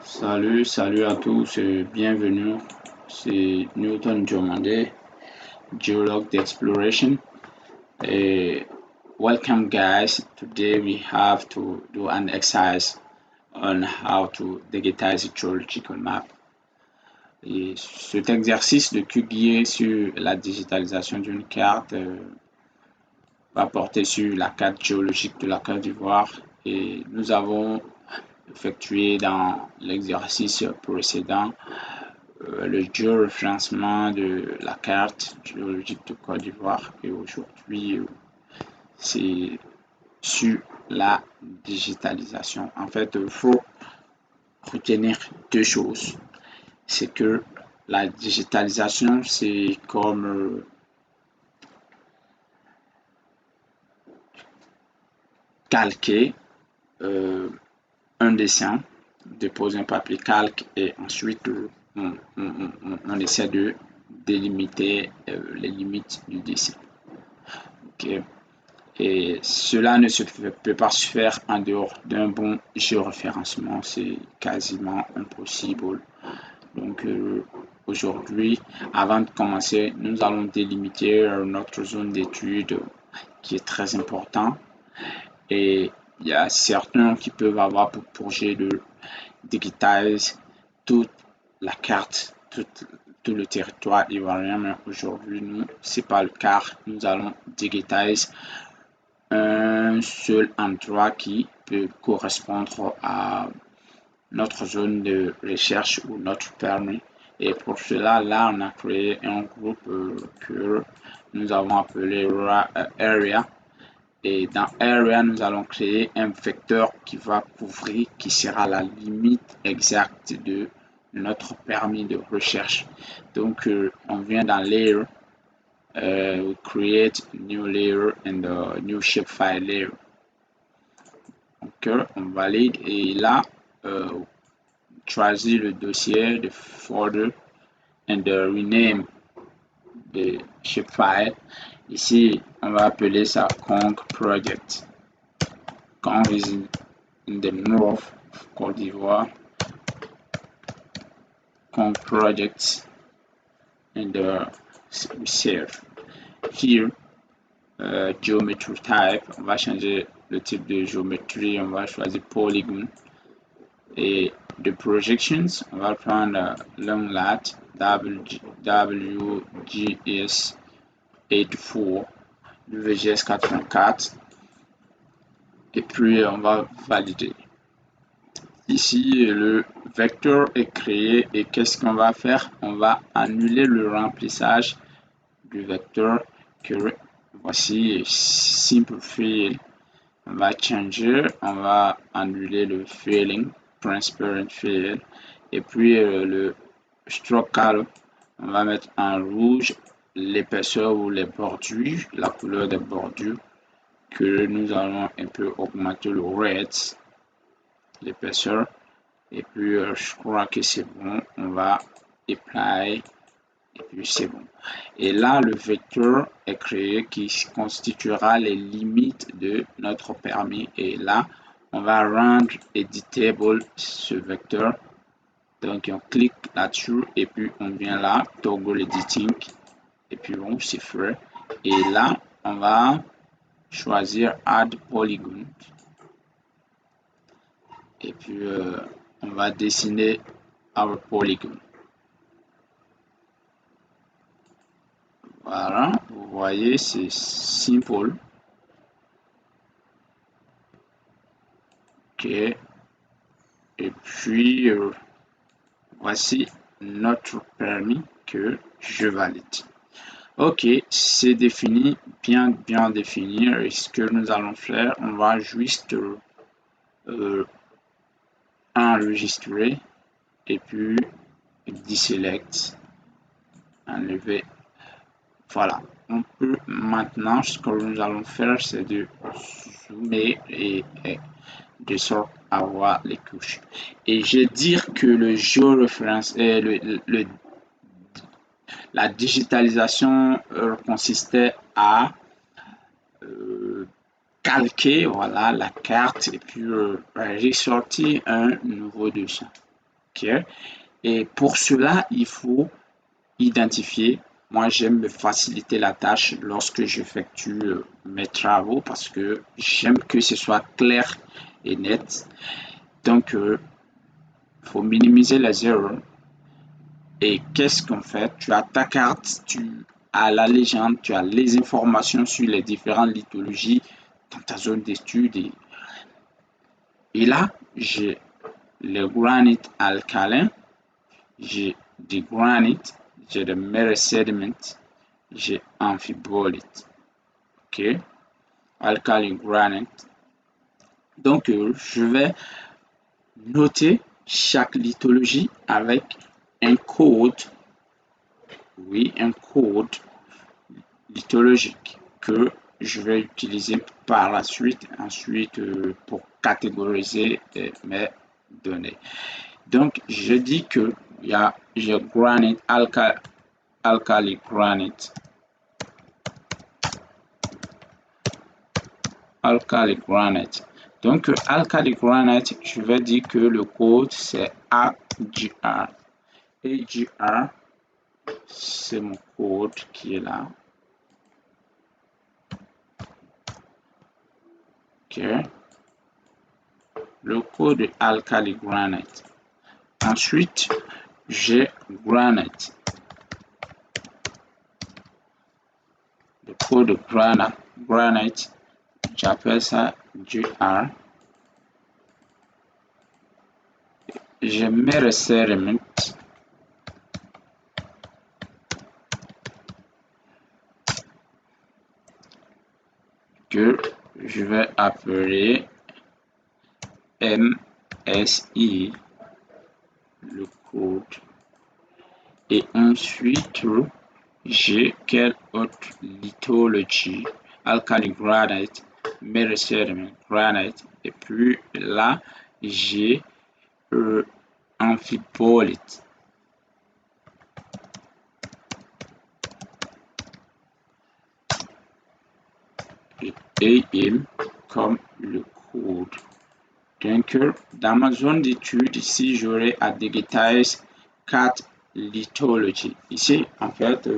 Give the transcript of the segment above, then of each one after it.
Salut à tous et bienvenue. C'est Newton Diomandé, geologue d'exploration. Eh, Welcome guys. Today we have to do an exercise on how to digitize a geological map. Et cet exercice de QGIS sur la digitalisation d'une carte va porter sur la carte géologique de la Côte d'Ivoire et nous avons effectué dans l'exercice précédent le géoréférencement de la carte géologique de Côte d'Ivoire et aujourd'hui c'est sur la digitalisation. En fait, il faut retenir deux choses. C'est que la digitalisation, c'est comme calquer un dessin, déposer un papier calque et ensuite on essaie de délimiter les limites du dessin. Okay. Et cela ne peut pas se faire en dehors d'un bon géoréférencement, c'est quasiment impossible. Donc aujourd'hui, avant de commencer, nous allons délimiter notre zone d'étude qui est très important. Et il y a certains qui peuvent avoir pour projet de digitiser toute la carte, tout le territoire ivoirien, mais aujourd'hui, nous, c'est pas le cas. Nous allons digitiser un seul endroit qui peut correspondre à notre zone de recherche ou notre permis. Et pour cela, là, on a créé un groupe que nous avons appelé Area. Et dans Area, nous allons créer un vecteur qui va couvrir, qui sera la limite exacte de notre permis de recherche. Donc, on vient dans Layer, we create new layer and a new shapefile layer. Donc, on valide et là, choisis le dossier, the folder, and rename the shapefile. Ici, on va appeler ça Conc Project. Conc is in the north of Côte d'Ivoire. Conc Project and save. Here, geometry type, on va changer le type de géométrie, on va choisir Polygon. Et de projections, on va prendre long lat WGS 84, WGS 84 et puis on va valider. Ici, le vecteur est créé et qu'est-ce qu'on va faire? On va annuler le remplissage du vecteur que voici simple fill. On va changer, on va annuler le filling, transparent fill et puis le stroke color, on va mettre en rouge l'épaisseur ou les bordures, la couleur des bordures que nous allons un peu augmenter le red, l'épaisseur et puis je crois que c'est bon, on va apply et puis c'est bon. Et là, le vecteur est créé qui constituera les limites de notre permis. Et là, on va rendre editable ce vecteur. Donc, on clique là-dessus et puis on vient là, toggle editing. Et puis bon, c'est fait. Et là, on va choisir add polygon. Et puis, on va dessiner our polygon. Voilà, vous voyez, c'est simple. Ok. Et puis, voici notre permis que je valide. Ok, c'est défini, bien défini. Et ce que nous allons faire, on va juste enregistrer et puis deselect, enlever. Voilà, on peut maintenant, ce que nous allons faire, c'est de zoomer et de sorte à voir les couches. Et je vais dire que le géoréférence est la digitalisation consistait à calquer voilà la carte et puis ressortir un nouveau dessin. Ok. Et pour cela, il faut identifier. Moi, j'aime me faciliter la tâche lorsque j'effectue mes travaux parce que j'aime que ce soit clair et net. Donc, il faut minimiser les erreurs. Et qu'est-ce qu'on fait? Tu as ta carte, tu as la légende, tu as les informations sur les différentes lithologies dans ta zone d'étude. Et là, j'ai le granit alcalin, j'ai du granit, j'ai de mirror sediment, j'ai amphibolite. Ok, alkali granite. Donc, je vais noter chaque lithologie avec un code, oui, un code lithologique que je vais utiliser par la suite, ensuite pour catégoriser mes données. Donc, je dis que j'ai granite, alkali granite, alkali granite. Donc, alkali granite, je vais dire que le code c'est AGR. AGR, c'est mon code qui est là. Ok. Le code alkali granite. Ensuite, j'ai granite. Le code granite, j'appelle ça GR. Je mets le sediment que je vais appeler MSI, le code. Et ensuite, j'ai quelle autre lithologie? Alkali granite, mirror sediment granite. Et puis là, j'ai amphibolite. Et AM comme le code. Donc, dans ma zone d'étude, ici, j'aurai à digitize 4 lithologies. Ici, en fait,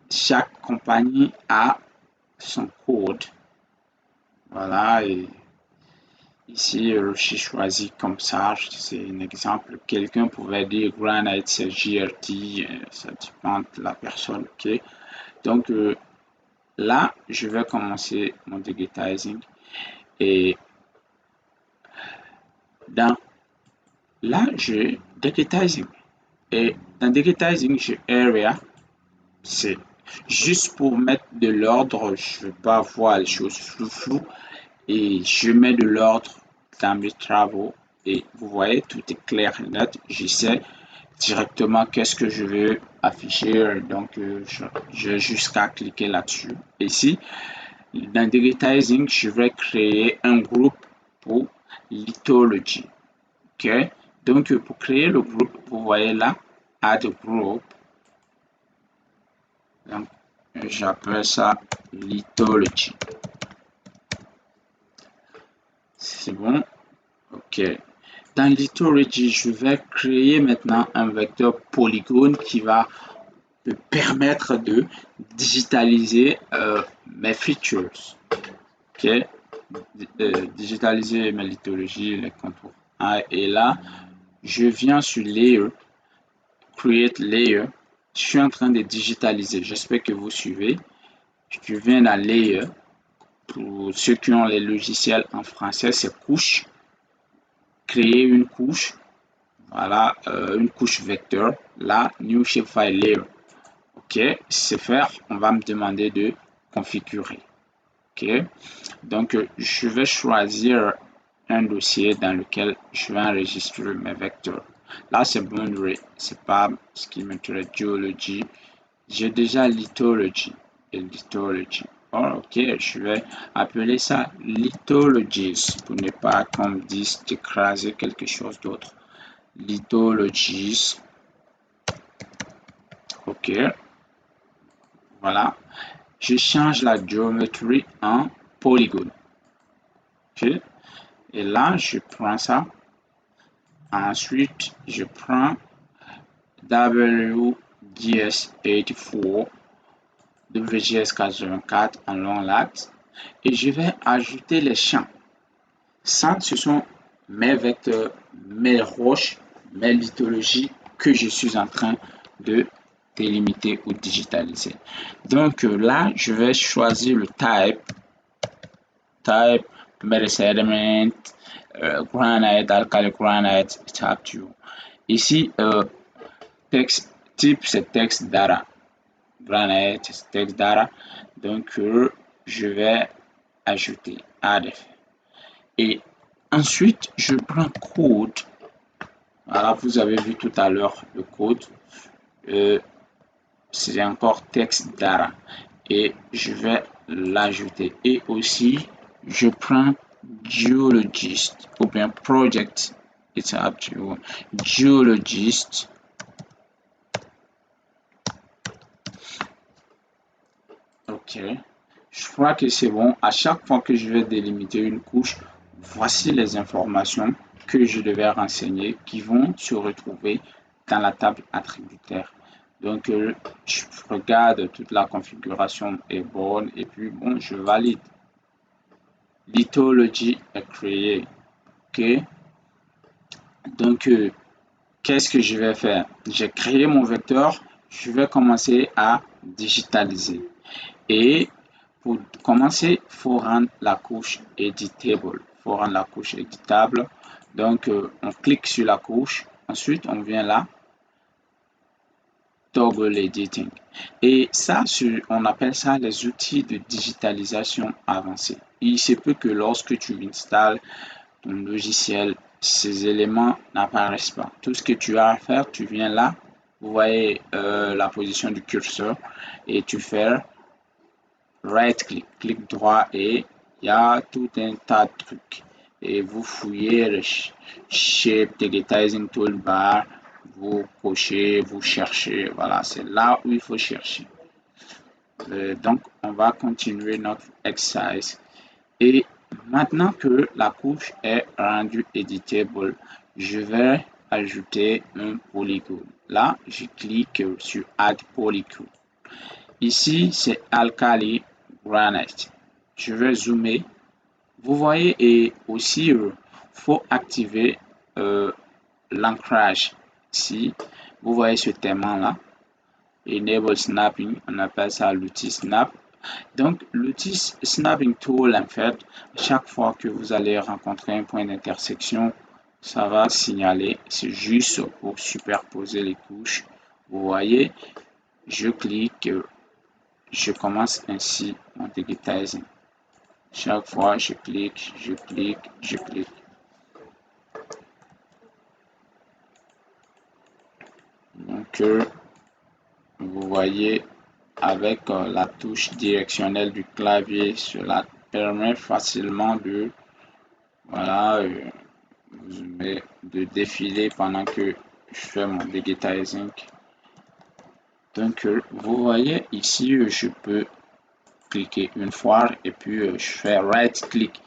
chaque compagnie a son code. Voilà, et ici, j'ai choisi comme ça, c'est un exemple. Quelqu'un pouvait dire Granite, c'est GRT, ça dépend de la personne, ok? Donc, là, je vais commencer mon digitizing. Et là, j'ai digitizing. Et dans digitizing, j'ai area. C'est juste pour mettre de l'ordre. Je ne veux pas voir les choses floues. Et je mets de l'ordre dans mes travaux. Et vous voyez, tout est clair et net. Je sais directement qu'est-ce que je veux afficher. Donc, j'ai juste qu'à cliquer là-dessus. Ici, dans digitizing, je vais créer un groupe pour lithology. Ok, donc pour créer le groupe, vous voyez là, add group. Donc, j'appelle ça lithology. C'est bon? Ok. Dans lithology, je vais créer maintenant un vecteur polygone qui va me permettre de digitaliser mes features. Ok, digitaliser mes lithologies, les contours. Ah, et là, je viens sur Layer, Create Layer. Je suis en train de digitaliser. J'espère que vous suivez. Je viens dans Layer. Pour ceux qui ont les logiciels en français, c'est couche. Créer une couche. Voilà, une couche vecteur. Là, New Shapefile Layer. Ok, c'est faire. On va me demander de configurer. Ok, donc je vais choisir un dossier dans lequel je vais enregistrer mes vecteurs. Là, c'est boundary, c'est pas ce qui m'intéresse, geology. J'ai déjà lithology et lithology. Oh, ok, je vais appeler ça lithologies pour ne pas qu'on me dise d'écraser quelque chose d'autre. Lithologies. Ok, voilà. Je change la géométrie en polygone. Ok, et là, je prends ça. Ensuite, je prends WGS84, WGS84 en long latte et je vais ajouter les champs. Ça, ce sont mes vecteurs, mes roches, mes lithologies que je suis en train de délimiter ou digitaliser. Donc là, je vais choisir le type sediment, granite, alkali granite, it's up to you. Ici, texte type, c'est text data. Granite, c'est text data. Donc, je vais ajouter add. Et ensuite, je prends code. Voilà, vous avez vu tout à l'heure le code. C'est encore text data. Et je vais l'ajouter. Et aussi, je prends geologist ou bien project. It's up to you. Geologist. Ok. Je crois que c'est bon. À chaque fois que je vais délimiter une couche, voici les informations que je devais renseigner qui vont se retrouver dans la table attributaire. Donc, je regarde toute la configuration est bonne et puis bon, je valide. Lithology est créée. Ok. Donc, qu'est-ce que je vais faire? J'ai créé mon vecteur. Je vais commencer à digitaliser. Et pour commencer, il faut rendre la couche editable. Faut rendre la couche éditable. Donc, on clique sur la couche. Ensuite, on vient là. Toggle editing. Et ça, on appelle ça les outils de digitalisation avancés. Il se peut que lorsque tu installes ton logiciel, ces éléments n'apparaissent pas. Tout ce que tu as à faire, tu viens là. Vous voyez la position du curseur et tu fais right click, clic droit et il y a tout un tas de trucs. Et vous fouillez le shape digitizing toolbar, vous cochez, vous cherchez. Voilà, c'est là où il faut chercher. Donc, on va continuer notre exercice. Et maintenant que la couche est rendue editable, je vais ajouter un polygone. Là, je clique sur Add Polygone. Ici, c'est Alkali Granite. Je vais zoomer. Vous voyez, et aussi, faut activer l'ancrage. Ici, vous voyez ce thème-là. Enable Snapping, on appelle ça l'outil Snap. Donc, l'outil Snapping Tool, en fait, chaque fois que vous allez rencontrer un point d'intersection, ça va signaler. C'est juste pour superposer les couches. Vous voyez, je clique. Je commence ainsi mon digitizing. Chaque fois, je clique, je clique, je clique. Donc, vous voyez, avec la touche directionnelle du clavier, cela permet facilement de, voilà, de défiler pendant que je fais mon digitizing. Donc, vous voyez ici, je peux cliquer une fois et puis je fais right click.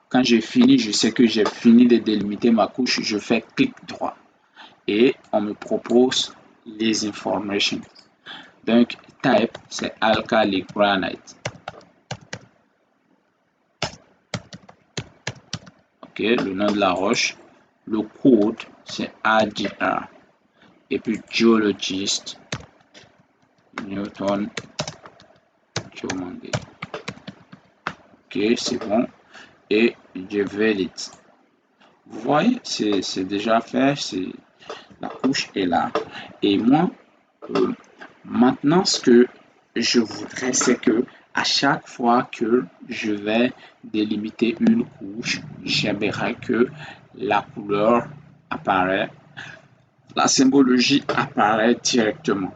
Quand j'ai fini, je sais que j'ai fini de délimiter ma couche, je fais clic droit et on me propose les informations. Donc, type, c'est alkali granite. Ok, le nom de la roche. Le code, c'est ADR. Et puis, geologist, Newton, Chomandé. Ok, c'est bon. Et je valide. Vous voyez, c'est déjà fait, la couche est là. Et moi, maintenant, ce que je voudrais, c'est que à chaque fois que je vais délimiter une couche, j'aimerais que la couleur apparaît, la symbologie apparaît directement.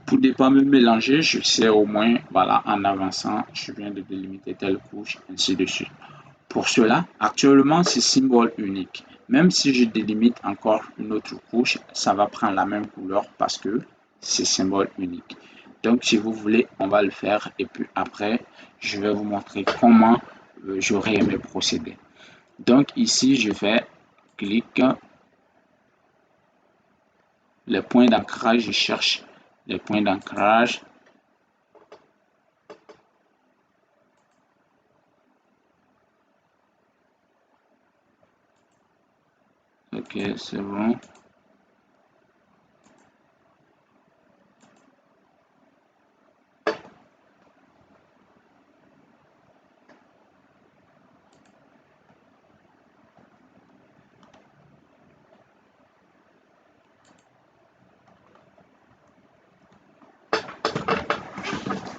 Pour ne pas me mélanger, je sais au moins, voilà, en avançant, je viens de délimiter telle couche, ainsi de suite. Pour cela, actuellement, c'est symbole unique. Même si je délimite encore une autre couche, ça va prendre la même couleur parce que c'est symbole unique. Donc, si vous voulez, on va le faire et puis après, je vais vous montrer comment j'aurais aimé procéder. Donc, ici, je fais clic Les points d'ancrage, je cherche les points d'ancrage. Ok, c'est bon.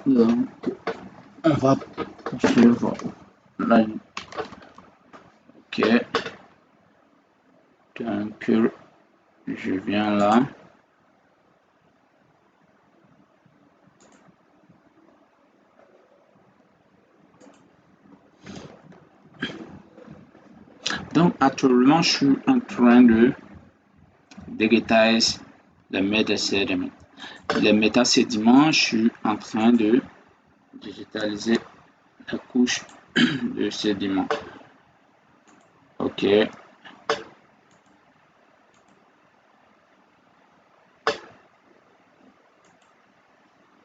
Donc, on va poursuivre là. Ok, donc je viens là. Donc actuellement, je suis en train de digitize les métasédiments. Les métasédiments, je suis en train de digitaliser la couche de sédiments. Ok.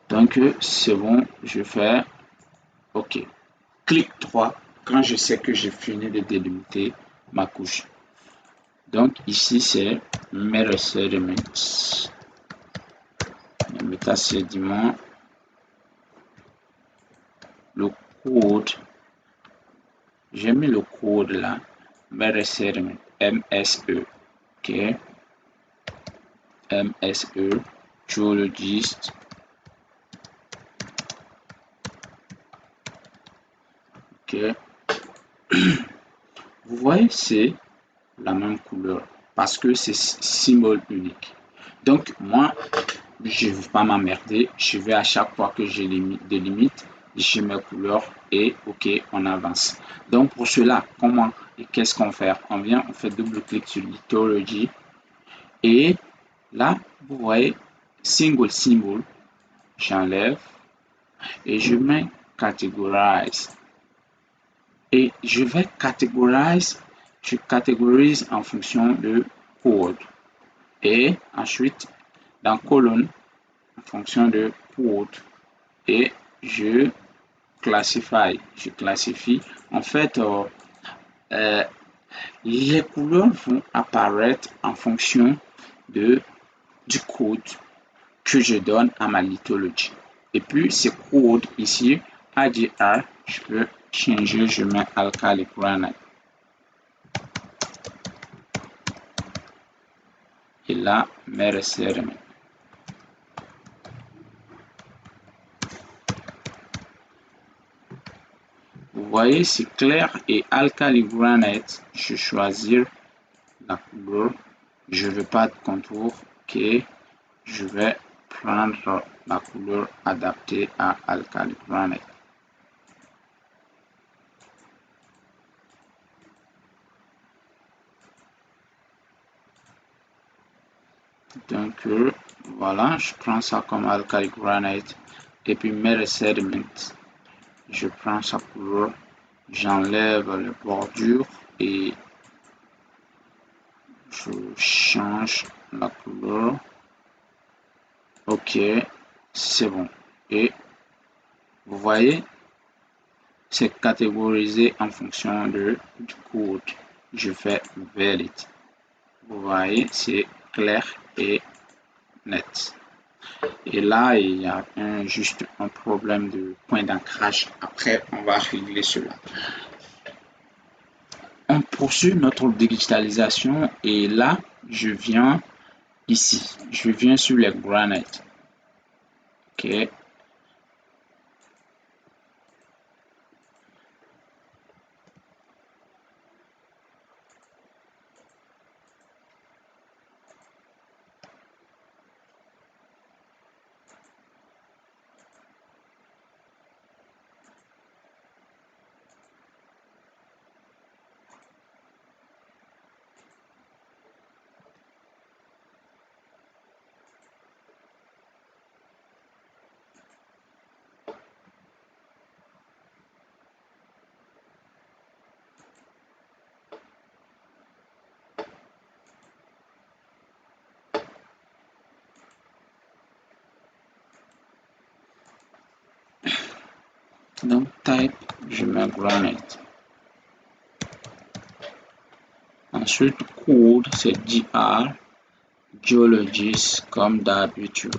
Donc c'est bon, je fais OK. Clic droit quand je sais que j'ai fini de délimiter ma couche. Donc ici c'est Metasediments. Métasédiments. Le code, j'ai mis le code là. Metasediment. MSE. OK. MSE. Geologist. OK. Vous voyez, c'est la même couleur parce que c'est symbole unique. Donc moi, je ne veux pas m'emmerder. Je vais à chaque fois que je délimite, je mets couleur et OK, on avance. Donc pour cela, comment et qu'est-ce qu'on fait? On vient, on fait double-clic sur Lithology et là, vous voyez, single symbol, j'enlève et je mets Categorize. Et je vais catégoriser, je catégorise en fonction de code. Et ensuite, dans colonne, en fonction de code. Et je je classifie. En fait, les couleurs vont apparaître en fonction du code que je donne à ma lithologie. Et puis, ce code ici, ADR, je peux changer, je mets alkali granite. Et là, Metasediment. Vous voyez, c'est clair et alkali granite. Je choisis la couleur. Je ne veux pas de contour. Ok. Je vais prendre la couleur adaptée à alkali granite. Donc voilà, je prends ça comme alkali granite et puis Metasediment. Je prends sa couleur, j'enlève les bordures et je change la couleur. Ok, c'est bon. Et vous voyez, c'est catégorisé en fonction du code. Je fais valid. Vous voyez, c'est clair et net. Et là, il y a juste un problème de point d'ancrage. Après, on va régler cela. On poursuit notre digitalisation et là, je viens ici. Je viens sur les granites. OK. Donc type, je mets granite. Ensuite code c'est DR geologist comme d'habitude.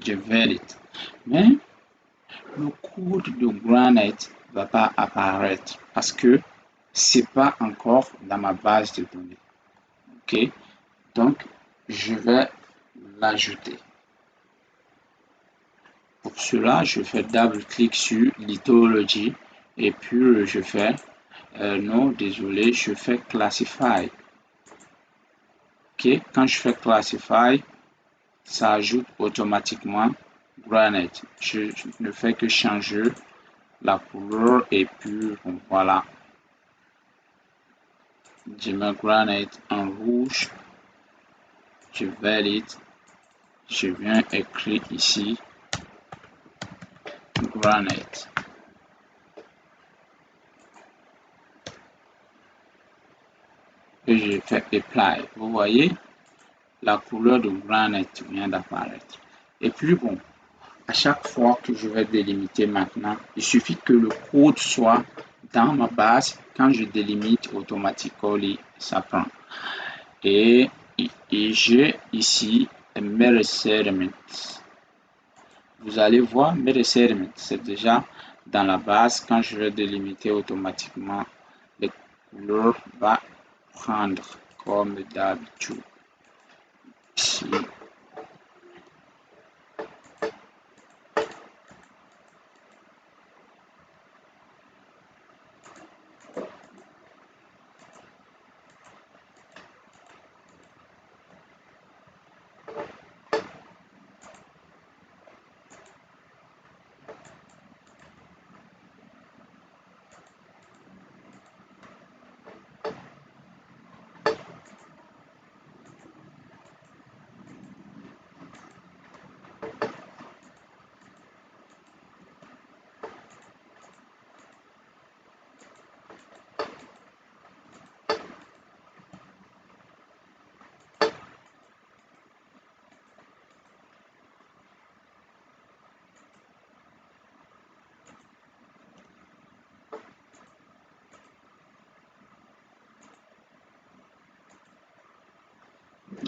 Je valide. Mais le code de granite va pas apparaître parce que c'est pas encore dans ma base de données. Ok, donc je vais l'ajouter. Pour cela, je fais double-clic sur lithology et puis je fais non, désolé, je fais classify. Ok, quand je fais classify, ça ajoute automatiquement granite. Je ne fais que changer la couleur et puis voilà. Je mets granite en rouge. Je valide. Je viens écrire ici granite. Et je fais apply. Vous voyez, la couleur de granite vient d'apparaître. Et puis bon, à chaque fois que je vais délimiter maintenant, il suffit que le code soit dans ma base. Quand je délimite automatiquement, ça prend. Et j'ai ici measurement. Vous allez voir measurement, c'est déjà dans la base. Quand je vais délimiter automatiquement, les couleurs va prendre comme d'habitude. Ici.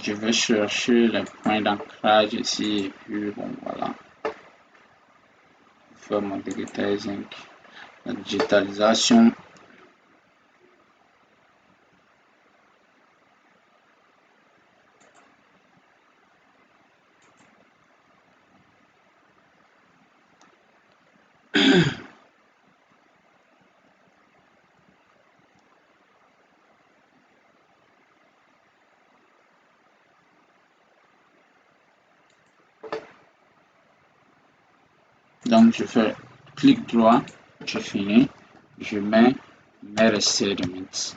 Je vais chercher les points d'ancrage ici et puis bon voilà. Faire mon digitizing, la digitalisation. Donc je fais clic droit, je finis, je mets mes sediments.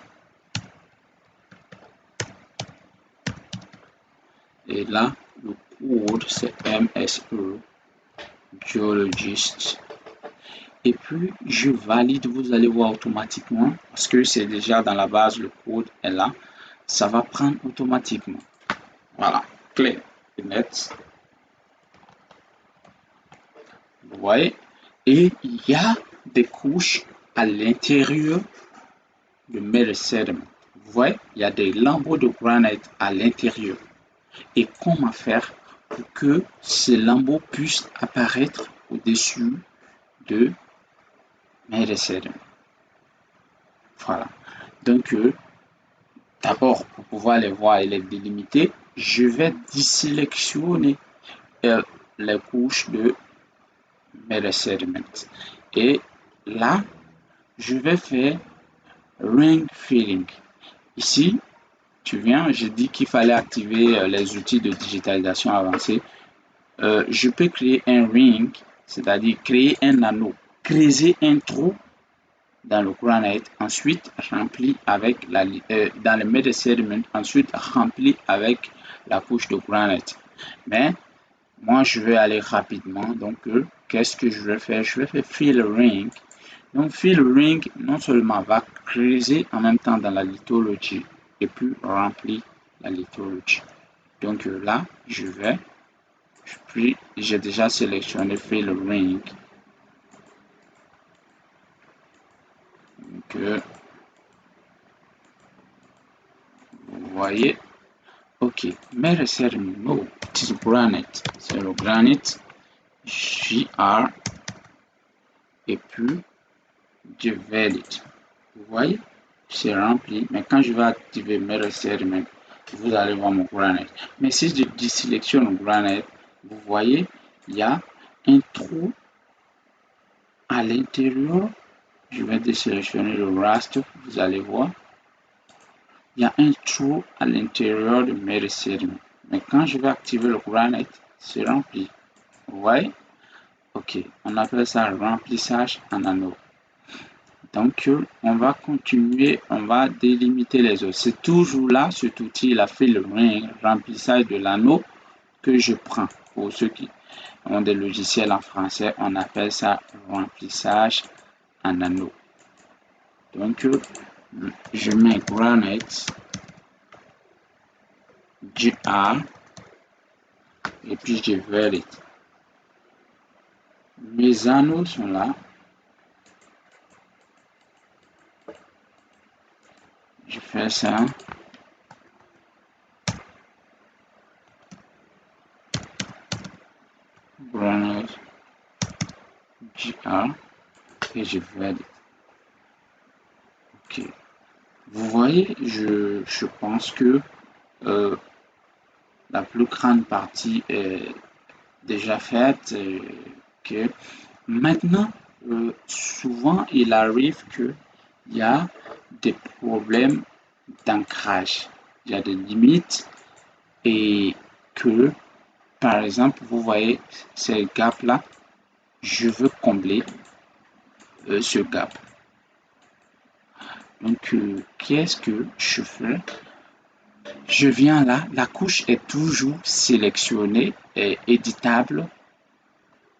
Et là, le code c'est MSE, Geologist. Et puis je valide, vous allez voir automatiquement, parce que c'est déjà dans la base, le code est là, ça va prendre automatiquement. Voilà, clair et net. Vous voyez, et il y a des couches à l'intérieur de mes sediments. Vous voyez, il y a des lambeaux de granite à l'intérieur. Et comment faire pour que ces lambeaux puissent apparaître au-dessus de mes sediments. Voilà. Donc, d'abord, pour pouvoir les voir et les délimiter, je vais désélectionner les couches de mes sediments. Et là, je vais faire ring filling. Ici, tu viens, j'ai dit qu'il fallait activer les outils de digitalisation avancée. Je peux créer un ring, c'est-à-dire créer un anneau, creuser un trou dans le granite, ensuite rempli avec dans le mid sediment, ensuite rempli avec la couche de granite. Mais moi, je vais aller rapidement. Donc, qu'est-ce que je vais faire? Je vais faire fill ring. Donc, fill ring, non seulement va creuser en même temps dans la lithologie et puis remplis la liturgie. Donc là, puis j'ai déjà sélectionné fill ring. Donc, vous voyez, ok, Merecer no, it is granite, c'est le granite, JR, et puis je valide. Vous voyez, c'est rempli, mais quand je vais activer Merecer, vous allez voir mon granite. Mais si je désélectionne granite, vous voyez, il y a un trou à l'intérieur. Je vais désélectionner le raster, vous allez voir. Il y a un trou à l'intérieur de Merecer. Mais quand je vais activer le granite, c'est rempli. Vous voyez? Ok, on appelle ça remplissage en anneau. Donc, on va continuer, on va délimiter les autres. C'est toujours là, cet outil, il a fait le remplissage de l'anneau que je prends. Pour ceux qui ont des logiciels en français, on appelle ça remplissage en anneau. Donc, je mets granite, GR, et puis je valide. Mes anneaux sont là. Je fais ça. Granite, GR, et je valide. Ok. Vous voyez, je pense que la plus grande partie est déjà faite. Que maintenant, souvent, il arrive qu'il y a des problèmes d'ancrage. Il y a des limites et que, par exemple, vous voyez ces gaps-là, je veux combler ce gap. Donc, qu'est-ce que je fais? Je viens là, la couche est toujours sélectionnée et éditable.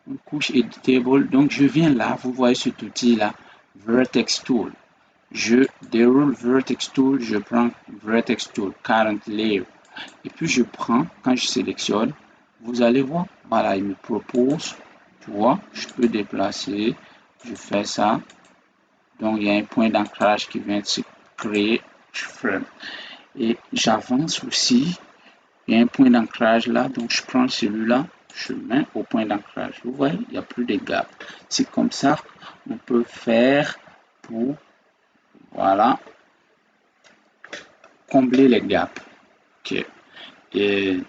Une couche éditable. Donc, je viens là, vous voyez cet outil-là, Vertex Tool. Je déroule Vertex Tool, je prends Vertex Tool, Current Layer. Et puis, je prends, quand je sélectionne, vous allez voir, voilà, il me propose, tu vois, je peux déplacer, je fais ça. Donc, il y a un point d'ancrage qui vient de se créer, je fais. Et j'avance aussi, il y a un point d'ancrage là, donc je prends celui-là, je mets au point d'ancrage. Vous voyez, il n'y a plus de gap. C'est comme ça on peut faire pour, voilà, combler les gaps. Ok. Et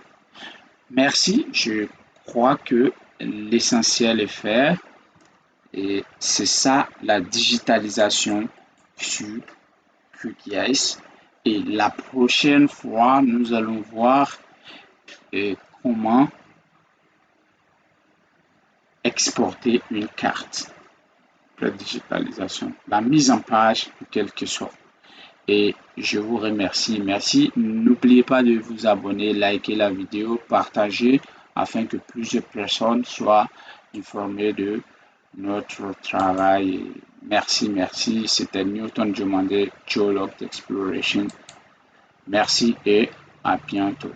merci, je crois que l'essentiel est fait. Et c'est ça la digitalisation sur QGIS. Et la prochaine fois, nous allons voir comment exporter une carte. La digitalisation, la mise en page en quelque sorte. Et je vous remercie. Merci. N'oubliez pas de vous abonner, liker la vidéo, partager afin que plusieurs personnes soient informées de notre travail. Merci. C'était Newton Diomandé, Geolog Exploration. Merci et à bientôt.